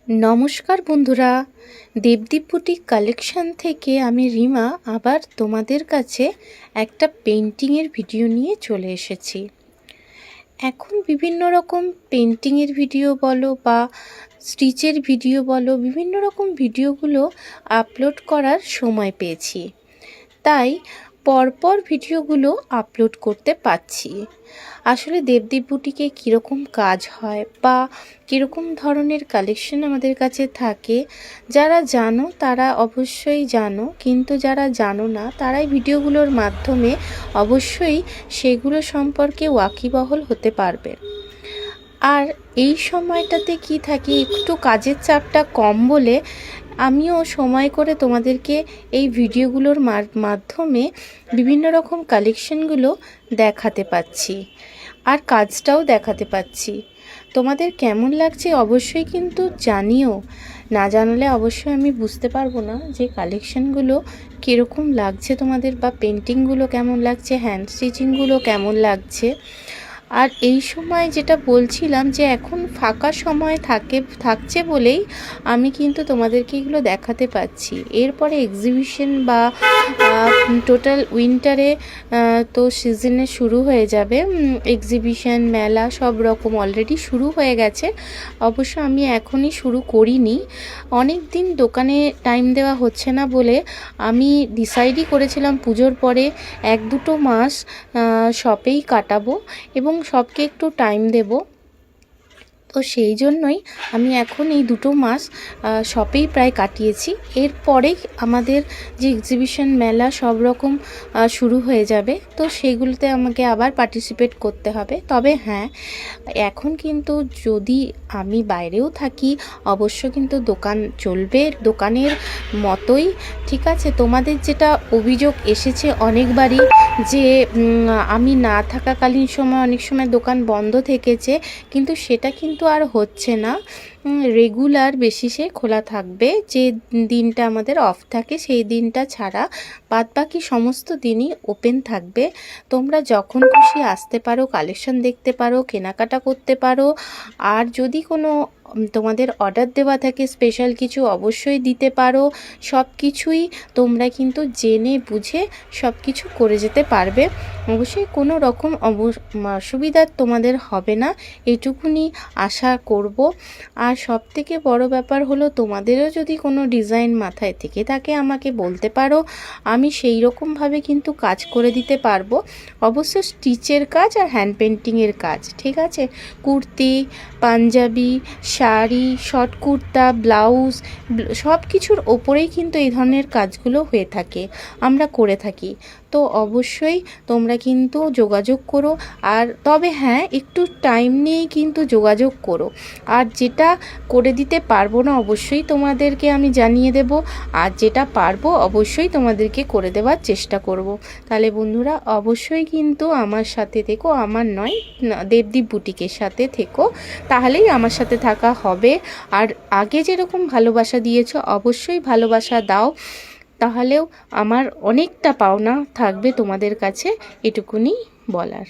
नमस्कार बंधुरा Devdeep boutique collection थेके आमी रीमा आबार तोमादेर काछे एकटा पेंटिंगेर भिडियो निये चले एसेछि। एखन विभिन्न रकम पेंटिंगेर भिडियो बोलो बा स्टिचेर भिडियो बोलो विभिन्न रकम भिडियोगुलो आपलोड करार समय पेयेछि, ताई परपर भिडियोगुलो आपलोड करते पारछि। आसले देवदीप बुटीके कीरकम काज हय बा कीरकम धरनेर कालेक्शन आमादेर काछे थाके जारा जानो तारा अवश्यई जानो, किन्तु जारा जानो ना ताराई भिडियोगुलोर माध्यमे अवश्यई सेगुलो सम्पर्के वाकिबहल होते पारबे। আর এই সময়টাতে কি থাকি একটু কাজের চাপটা কম বলে আমিও সময় করে তোমাদেরকে এই ভিডিওগুলোর মাধ্যমে বিভিন্ন রকম কালেকশনগুলো দেখাতে পাচ্ছি আর কাজটাও দেখাতে পাচ্ছি। তোমাদের কেমন লাগছে অবশ্যই কিন্তু জানিও, না জানালে অবশ্যই আমি বুঝতে পারবো না যে কালেকশনগুলো কীরকম লাগছে তোমাদের বা পেন্টিংগুলো কেমন লাগছে, হ্যান্ড স্টিচিংগুলো কেমন লাগছে। আর এই সময় যেটা বলছিলাম যে এখন ফাঁকা সময় থাকছে বলেই আমি কিন্তু তোমাদেরকে এগুলো দেখাতে পাচ্ছি। এরপরে এক্সিবিশন বা টোটাল উইন্টারে তো সিজনে শুরু হয়ে যাবে, এক্সিবিশন মেলা সব রকম অলরেডি শুরু হয়ে গেছে। অবশ্য আমি এখনই শুরু করিনি, অনেক দিন দোকানে টাইম দেওয়া হচ্ছে না বলে আমি ডিসাইডই করেছিলাম পুজোর পরে 1-2 মাস শপেই কাটাবো এবং সবকে একটু টাইম দেব। তো সেই জন্যই আমি এখন এই 2 মাস শপেই প্রায় কাটিয়েছি। এরপরেই আমাদের যে এক্সিবিশন মেলা সব রকম শুরু হয়ে যাবে, তো সেগুলোতে আমাকে আবার পার্টিসিপেট করতে হবে। তবে হ্যাঁ, এখন কিন্তু যদি আমি বাইরেও থাকি অবশ্য কিন্তু দোকান চলবে দোকানের মতোই, ঠিক আছে। তোমাদের যেটা অভিযোগ এসেছে অনেকবারই যে আমি না থাকাকালীন সময় অনেক সময় দোকান বন্ধ থেকেছে, কিন্তু সেটা কিন্তু আর হচ্ছে না। রেগুলার বেসিসে খোলা থাকবে, যে দিনটা আমাদের অফ থাকে সেই দিনটা ছাড়া বাদবাকি সমস্ত দিনই ওপেন থাকবে। তোমরা যখন খুশি আসতে পারো, কালেকশন দেখতে পারো, কেনাকাটা করতে পারো। আর যদি কোনো তোমাদের অর্ডার দেওয়া থাকে স্পেশাল কিছু অবশ্যই দিতে পারো। সব কিছুই তোমরা কিন্তু জেনে বুঝে সব কিছু করে যেতে পারবে। অবশ্যই কোনো রকম অসুবিধা তোমাদের হবে না, এটুকুনি আশা করব। আর সবথেকে বড় ব্যাপার হলো তোমাদেরও যদি কোনো ডিজাইন মাথায় থেকে থাকে আমাকে বলতে পারো, আমি সেই রকমভাবে কিন্তু কাজ করে দিতে পারবো। অবশ্য স্টিচের কাজ আর হ্যান্ড পেন্টিংয়ের কাজ, ঠিক আছে। কুর্তি, পাঞ্জাবি, শাড়ি, শর্ট কুর্তা, ব্লাউজ সব কিছুর ওপরেই কিন্তু এই ধরনের কাজগুলো হয়ে থাকে, আমরা করে থাকি। তো অবশ্যই তোমরা কিন্তু যোগাযোগ করো। আর তবে হ্যাঁ, একটু টাইম নিয়েই কিন্তু যোগাযোগ করো। আর যেটা করে দিতে পারবো না অবশ্যই তোমাদেরকে আমি জানিয়ে দেব, আর যেটা পারবো অবশ্যই তোমাদেরকে করে দেওয়ার চেষ্টা করব। তাহলে বন্ধুরা অবশ্যই কিন্তু আমার সাথে থেকো, আমার নয় দেবদীপ বুটিকের সাথে থেকো, তাহলেই আমার সাথে থাকা হবে। আর আগে যেরকম ভালোবাসা দিয়েছো অবশ্যই ভালোবাসা দাও, তাহলেও আমার অনেকটা পাওনা থাকবে তোমাদের কাছে, এটুকুনি বলার।